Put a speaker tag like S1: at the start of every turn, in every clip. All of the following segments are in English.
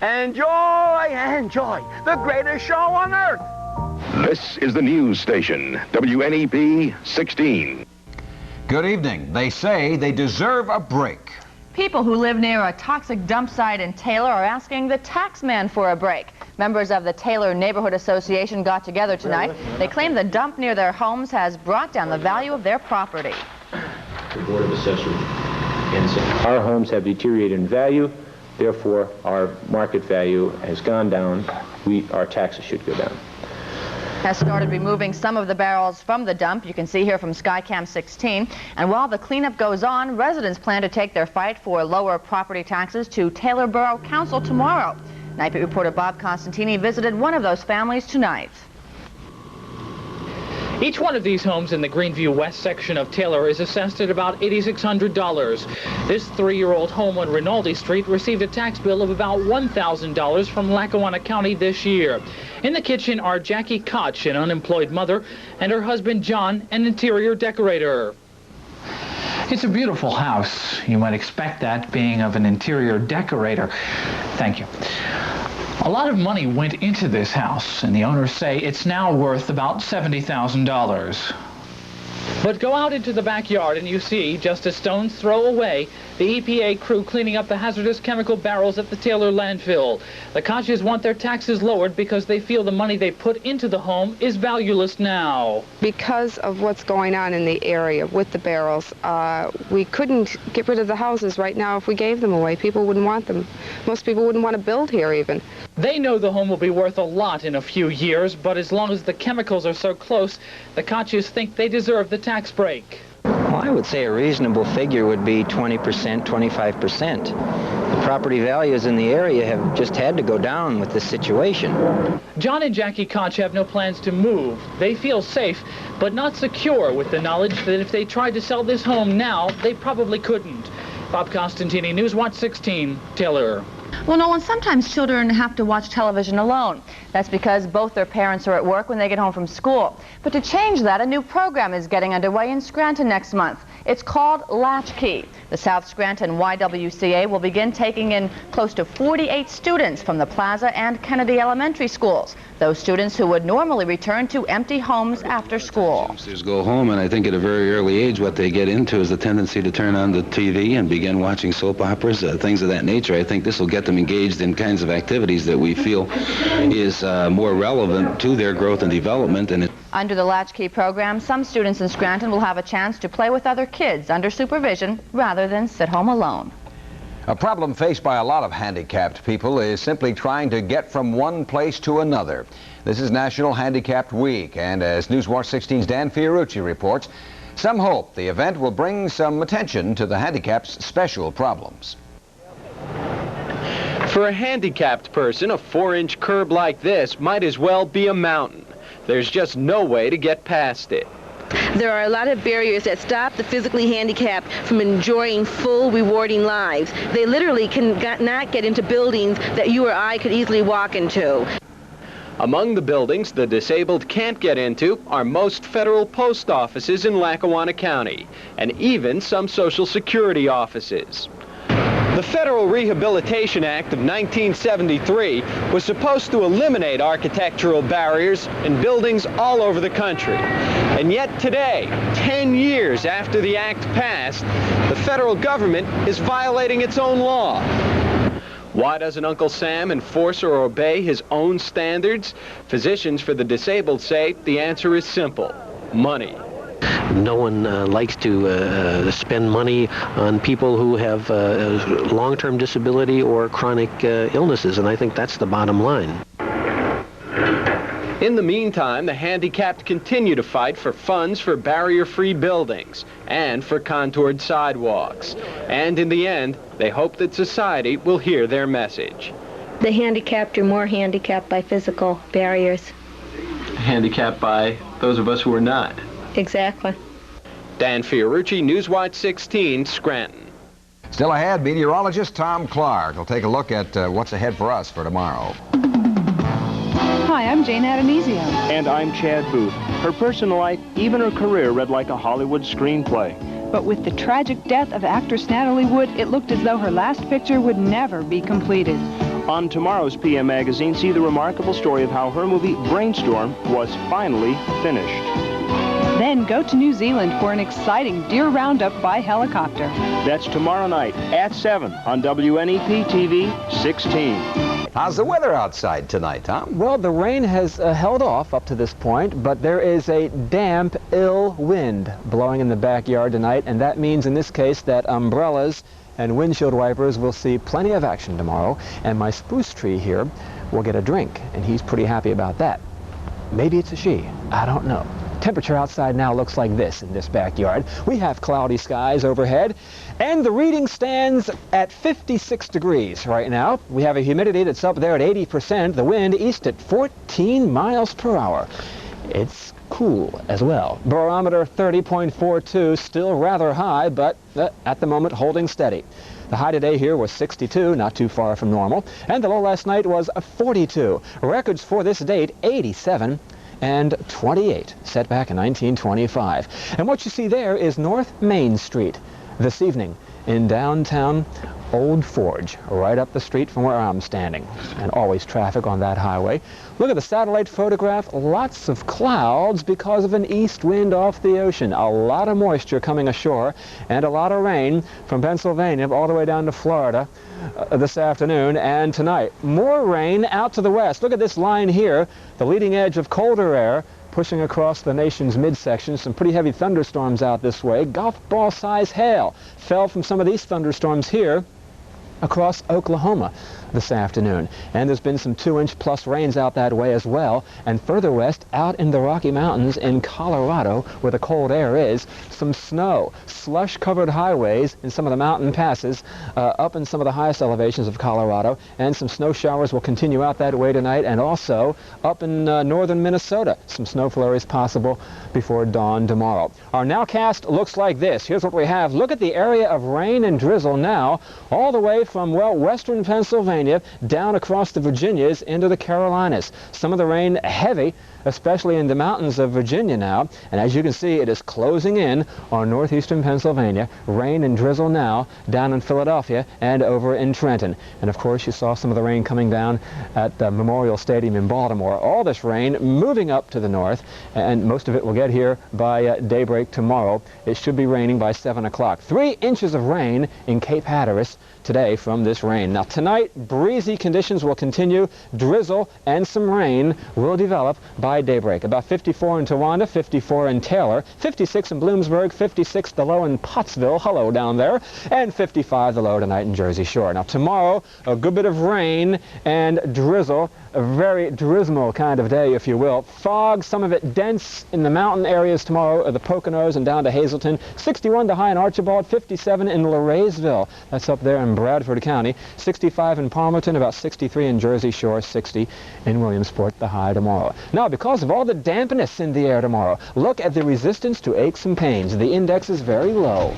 S1: Enjoy, enjoy the greatest show on earth.
S2: This is the news station, WNEP 16.
S3: Good evening. They say they deserve a break.
S4: People who live near a toxic dump site in Taylor are asking the tax man for a break. Members of the Taylor Neighborhood Association got together tonight. They claim the dump near their homes has brought down the value of their property.
S5: The Board of Assessors and so our homes have deteriorated in value, therefore our market value has gone down. Our taxes should go down.
S4: Has started removing some of the barrels from the dump. You can see here from Skycam 16. And while the cleanup goes on, residents plan to take their fight for lower property taxes to Taylor Borough Council tomorrow. Night Beat reporter Bob Costantini visited one of those families tonight.
S6: Each one of these homes in the Greenview West section of Taylor is assessed at about $8,600. This 3-year-old home on Rinaldi Street received a tax bill of about $1,000 from Lackawanna County this year. In the kitchen are Jackie Koch, an unemployed mother, and her husband John, an interior decorator.
S7: It's a beautiful house. You might expect that, being of an interior decorator. Thank you. A lot of money went into this house, and the owners say it's now worth about $70,000.
S6: But go out into the backyard and you see, just a stone's throw away, the EPA crew cleaning up the hazardous chemical barrels at the Taylor landfill. The Koches want their taxes lowered because they feel the money they put into the home is valueless now.
S8: Because of what's going on in the area with the barrels, we couldn't get rid of the houses right now if we gave them away. People wouldn't want them. Most people wouldn't want to build here even.
S6: They know the home will be worth a lot in a few years, but as long as the chemicals are so close, the Koches think they deserve the tax break.
S9: Well, I would say a reasonable figure would be 20%, 25%. The property values in the area have just had to go down with this situation.
S6: John and Jackie Koch have no plans to move. They feel safe, but not secure with the knowledge that if they tried to sell this home now, they probably couldn't. Bob Costantini, Newswatch 16, Taylor.
S4: Well, Nolan, sometimes children have to watch television alone. That's because both their parents are at work when they get home from school. But to change that, a new program is getting underway in Scranton next month. It's called Latchkey. The South Scranton YWCA will begin taking in close to 48 students from the Plaza and Kennedy elementary schools. Those students who would normally return to empty homes after school.
S10: Youngsters go home, and I think at a very early age what they get into is the tendency to turn on the TV and begin watching soap operas, things of that nature. I think this will get them engaged in kinds of activities that we feel is more relevant to their growth and development. And
S4: under the Latchkey program, some students in Scranton will have a chance to play with other kids under supervision rather than sit home alone.
S3: A problem faced by a lot of handicapped people is simply trying to get from one place to another. This is National Handicapped Week, and as Newswatch 16's Dan Fiorucci reports, some hope the event will bring some attention to the handicapped's special problems.
S11: For a handicapped person, a 4-inch curb like this might as well be a mountain. There's just no way to get past it.
S12: There are a lot of barriers that stop the physically handicapped from enjoying full, rewarding lives. They literally cannot get into buildings that you or I could easily walk into.
S11: Among the buildings the disabled can't get into are most federal post offices in Lackawanna County, and even some Social Security offices. The Federal Rehabilitation Act of 1973 was supposed to eliminate architectural barriers in buildings all over the country. And yet today, 10 years after the act passed, the federal government is violating its own law. Why doesn't Uncle Sam enforce or obey his own standards? Physicians for the disabled say the answer is simple: money.
S13: No one likes to spend money on people who have long-term disability or chronic illnesses, and I think that's the bottom line.
S11: In the meantime, the handicapped continue to fight for funds for barrier-free buildings and for contoured sidewalks. And in the end, they hope that society will hear their message.
S14: The handicapped are more handicapped by physical barriers.
S11: Handicapped by those of us who are not.
S14: Exactly.
S11: Dan Fiorucci, Newswatch 16, Scranton.
S3: Still ahead, meteorologist Tom Clark will take a look at what's ahead for us for tomorrow.
S15: Hi, I'm Jane Adonisio.
S16: And I'm Chad Booth. Her personal life, even her career, read like a Hollywood screenplay.
S15: But with the tragic death of actress Natalie Wood, it looked as though her last picture would never be completed.
S16: On tomorrow's PM Magazine, see the remarkable story of how her movie Brainstorm was finally finished.
S15: Then go to New Zealand for an exciting deer roundup by helicopter.
S16: That's tomorrow night at 7 on WNEP-TV 16.
S3: How's the weather outside tonight, Tom?
S17: Well, the rain has held off up to this point, but there is a damp, ill wind blowing in the backyard tonight, and that means in this case that umbrellas and windshield wipers will see plenty of action tomorrow, and my spruce tree here will get a drink, and he's pretty happy about that. Maybe it's a she. I don't know. Temperature outside now looks like this in this backyard. We have cloudy skies overhead, and the reading stands at 56 degrees right now. We have a humidity that's up there at 80%, the wind east at 14 miles per hour. It's cool as well. Barometer 30.42, still rather high, but at the moment holding steady. The high today here was 62, not too far from normal, and the low last night was 42. Records for this date, 87 and 28, set back in 1925. And what you see there is North Main Street this evening in downtown Old Forge, right up the street from where I'm standing, and always traffic on that highway. Look at the satellite photograph, lots of clouds because of an east wind off the ocean. A lot of moisture coming ashore and a lot of rain from Pennsylvania all the way down to Florida this afternoon and tonight. More rain out to the west. Look at this line here, the leading edge of colder air pushing across the nation's midsection. Some pretty heavy thunderstorms out this way. Golf ball size hail fell from some of these thunderstorms here across Oklahoma this afternoon, and there's been some 2-inch plus rains out that way as well, and further west out in the Rocky Mountains in Colorado where the cold air is, some snow, slush covered highways in some of the mountain passes up in some of the highest elevations of Colorado, and some snow showers will continue out that way tonight, and also up in northern Minnesota, some snow flurries possible before dawn tomorrow. Our nowcast looks like this. Here's what we have. Look at the area of rain and drizzle now all the way from, well, western Pennsylvania down across the Virginias into the Carolinas. Some of the rain heavy, especially in the mountains of Virginia now, and as you can see, it is closing in on northeastern Pennsylvania. Rain and drizzle now down in Philadelphia and over in Trenton. And of course, you saw some of the rain coming down at Memorial Stadium in Baltimore. All this rain moving up to the north, and most of it will get here by daybreak tomorrow. It should be raining by 7 o'clock. 3 inches of rain in Cape Hatteras today from this rain. Now tonight, breezy conditions will continue. Drizzle and some rain will develop by daybreak. About 54 in Towanda, 54 in Taylor, 56 in Bloomsburg, 56 the low in Pottsville, hello down there, and 55 the low tonight in Jersey Shore. Now tomorrow, a good bit of rain and drizzle, a very dismal kind of day, if you will. Fog, some of it dense in the mountain areas tomorrow, the Poconos and down to Hazleton. 61 the high in Archibald, 57 in Laraysville, that's up there in Bradford County, 65 in Palmerton, about 63 in Jersey Shore, 60 in Williamsport, the high tomorrow. Now, because of all the dampness in the air tomorrow, look at the resistance to aches and pains. The index is very low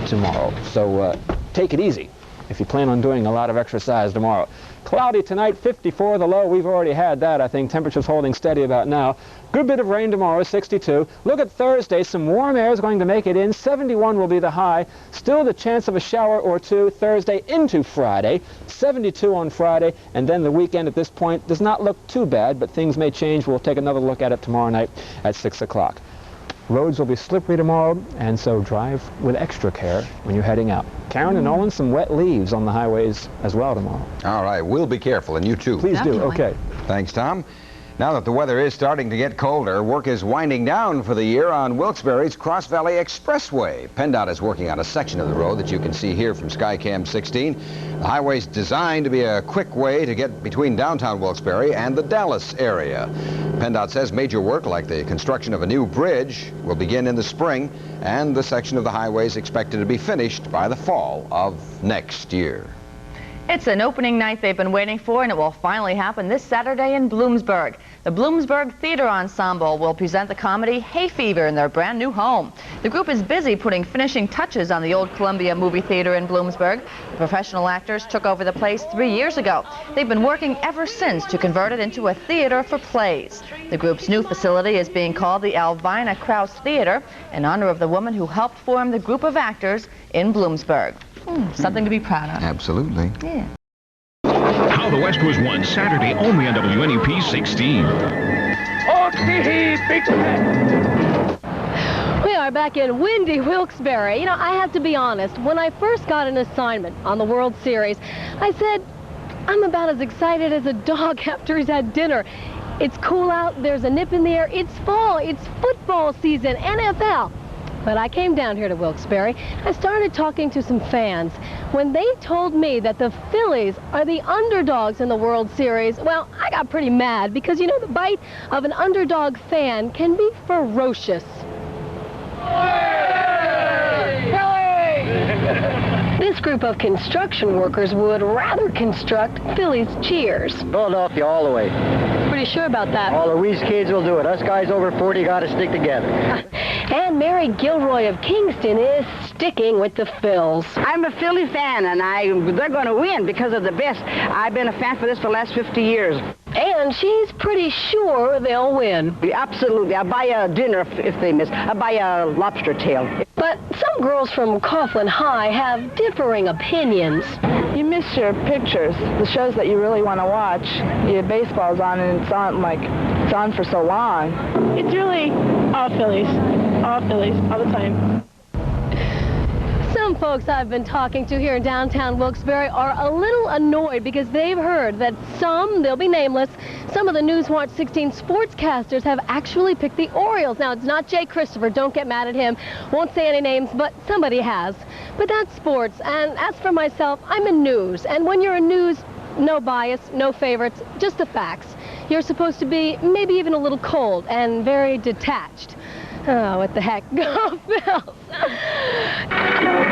S17: tomorrow, so take it easy if you plan on doing a lot of exercise tomorrow. Cloudy tonight, 54 the low. We've already had that, I think. Temperatures holding steady about now. Good bit of rain tomorrow, 62. Look at Thursday. Some warm air is going to make it in. 71 will be the high. Still the chance of a shower or two Thursday into Friday. 72 on Friday. And then the weekend at this point does not look too bad, but things may change. We'll take another look at it tomorrow night at 6 o'clock. Roads will be slippery tomorrow, and so drive with extra care when you're heading out. Karen and Nolan, some wet leaves on the highways as well tomorrow.
S3: All right, we'll be careful, and you too.
S17: Please do, okay.
S3: Thanks, Tom. Now that the weather is starting to get colder, work is winding down for the year on Wilkes-Barre's Cross Valley Expressway. PennDOT is working on a section of the road that you can see here from Skycam 16. The highway's designed to be a quick way to get between downtown Wilkes-Barre and the Dallas area. PennDOT says major work like the construction of a new bridge will begin in the spring, and the section of the highway is expected to be finished by the fall of next year.
S4: It's an opening night they've been waiting for, and it will finally happen this Saturday in Bloomsburg. The Bloomsburg Theatre Ensemble will present the comedy Hay Fever in their brand new home. The group is busy putting finishing touches on the old Columbia Movie Theater in Bloomsburg. The professional actors took over the place 3 years ago. They've been working ever since to convert it into a theater for plays. The group's new facility is being called the Alvina Krause Theater in honor of the woman who helped form the group of actors in Bloomsburg. Something to be proud of.
S3: Absolutely.
S4: Yeah.
S2: How
S18: the West was won Saturday only on WNEP 16.
S19: We are back in windy Wilkes-Barre. You know, I have to be honest. When I first got an assignment on the World Series, I said, I'm about as excited as a dog after he's had dinner. It's cool out, there's a nip in the air, it's fall, it's football season, NFL. But I came down here to Wilkes-Barre. I started talking to some fans. When they told me that the Phillies are the underdogs in the World Series, well, I got pretty mad because, you know, the bite of an underdog fan can be ferocious. This group of construction workers would rather construct Phillies cheers.
S20: Philadelphia all the way.
S19: Pretty sure about that.
S20: All the Weeze kids will do it. Us guys over 40 got to stick together.
S19: And Mary Gilroy of Kingston is sticking with the Phils.
S21: I'm a Philly fan, and they're going to win because of the best. I've been a fan for this for the last 50 years.
S19: And she's pretty sure they'll win.
S21: Absolutely. I'll buy a dinner if they miss. I'll buy a lobster tail.
S19: But some girls from Coughlin High have differing opinions.
S22: You miss your pictures, the shows that you really want to watch. Your baseball's on, and it's on for so long. It's really all Phillies, all the time.
S19: Some folks I've been talking to here in downtown Wilkes-Barre are a little annoyed because they've heard that they'll be nameless, some of the Newswatch 16 sportscasters have actually picked the Orioles. Now, it's not Jay Christopher, don't get mad at him, won't say any names, but somebody has. But that's sports, and as for myself, I'm in news, and when you're in news, no bias, no favorites, just the facts. You're supposed to be maybe even a little cold and very detached. Oh, what the heck? Go Phils!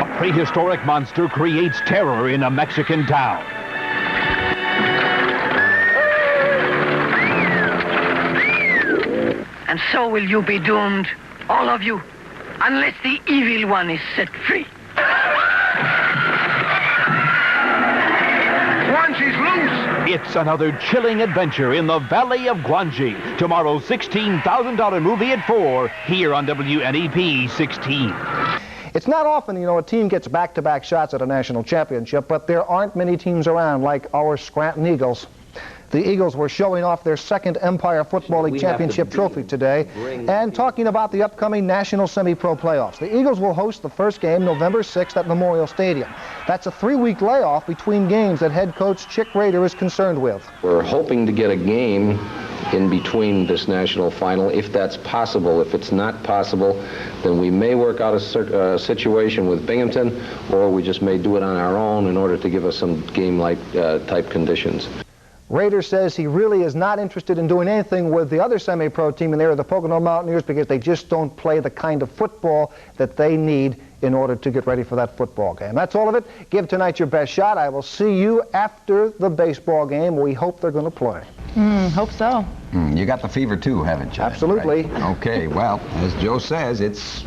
S23: A prehistoric monster creates terror in a Mexican town.
S24: And so will you be doomed, all of you, unless the evil one is set free.
S23: Guanji's loose! It's another chilling adventure in the Valley of Guanji. Tomorrow's $16,000 movie at 4, here on WNEP 16.
S25: It's not often, you know, a team gets back-to-back shots at a national championship, but there aren't many teams around like our Scranton Eagles. The Eagles were showing off their second Empire Football League championship trophy today and talking about the upcoming national semi-pro playoffs. The Eagles will host the first game November 6th at Memorial Stadium. That's a 3-week layoff between games that head coach Chick Rader is concerned with.
S26: We're hoping to get a game in between this national final, if that's possible. If it's not possible, then we may work out a situation with Binghamton, or we just may do it on our own in order to give us some game-like type conditions.
S25: Rader says he really is not interested in doing anything with the other semi-pro team, and they are the Pocono Mountaineers, because they just don't play the kind of football that they need in order to get ready for that football game. That's all of it. Give tonight your best shot. I will see you after the baseball game. We hope they're going to play.
S4: Hope so.
S3: You got the fever too, haven't you?
S25: Absolutely.
S3: Right. Okay, well, as Joe says, it's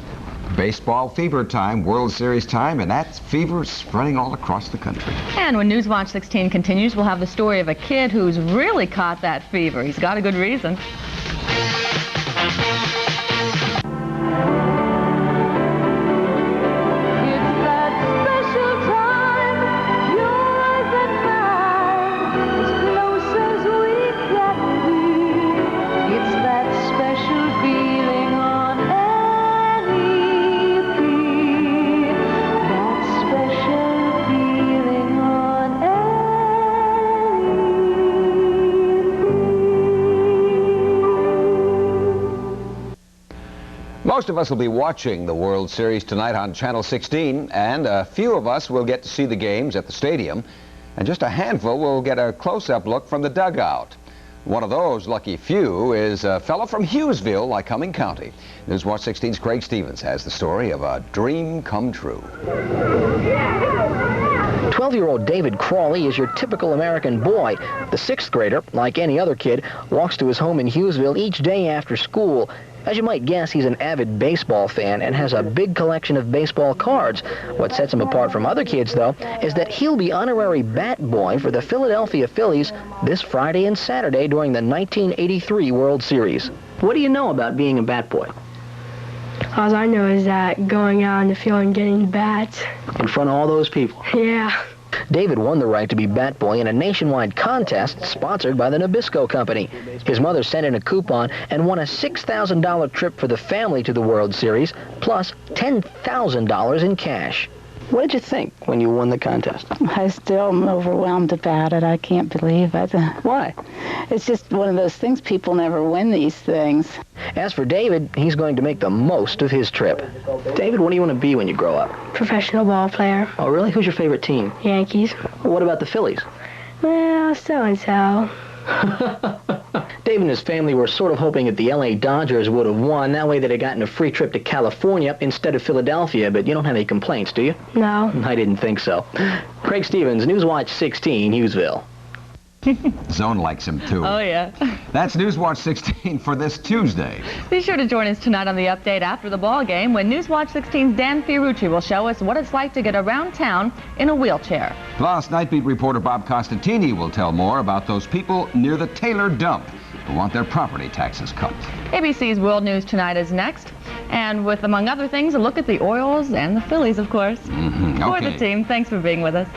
S3: baseball fever time, World Series time, and that fever is spreading all across the country.
S4: And when Newswatch 16 continues, we'll have the story of a kid who's really caught that fever. He's got a good reason.
S3: Most of us will be watching the World Series tonight on Channel 16, and a few of us will get to see the games at the stadium, and just a handful will get a close-up look from the dugout. One of those lucky few is a fellow from Hughesville, Lycoming County. Newswatch 16's Craig Stevens has the story of a dream come true.
S27: 12-year-old David Crawley is your typical American boy. The 6th grader, like any other kid, walks to his home in Hughesville each day after school. As you might guess, he's an avid baseball fan and has a big collection of baseball cards. What sets him apart from other kids, though, is that he'll be honorary bat boy for the Philadelphia Phillies this Friday and Saturday during the 1983 World Series. What do you know about being a bat boy?
S28: All I know is that going out in the field and getting bats.
S27: In front of all those people?
S28: Yeah.
S27: David won the right to be bat boy in a nationwide contest sponsored by the Nabisco Company. His mother sent in a coupon and won a $6,000 trip for the family to the World Series, plus $10,000 in cash. What did you think when you won the contest?
S1: I still am overwhelmed about it. I can't believe it.
S27: Why?
S1: It's just one of those things. People never win these things.
S27: As for David, he's going to make the most of his trip. David, what do you want to be when you grow up?
S5: Professional ball player.
S27: Oh, really? Who's your favorite team?
S5: Yankees.
S27: What about the Phillies?
S5: Well, so-and-so.
S27: Dave and his family were sort of hoping that the LA Dodgers would have won. That way they'd have gotten a free trip to California instead of Philadelphia, but you don't have any complaints, do you?
S5: No.
S27: I didn't think so. Craig Stevens, Newswatch 16, Hughesville.
S3: Zone likes him, too.
S4: Oh, yeah.
S3: That's Newswatch 16 for this Tuesday.
S4: Be sure to join us tonight on the update after the ball game when Newswatch 16's Dan Fiorucci will show us what it's like to get around town in a wheelchair.
S3: Plus, Nightbeat reporter Bob Costantini will tell more about those people near the Taylor dump who want their property taxes cut.
S4: ABC's World News Tonight is next. And with, among other things, a look at the Orioles and the Phillies, of course.
S3: Okay.
S4: For the team, thanks for being with us.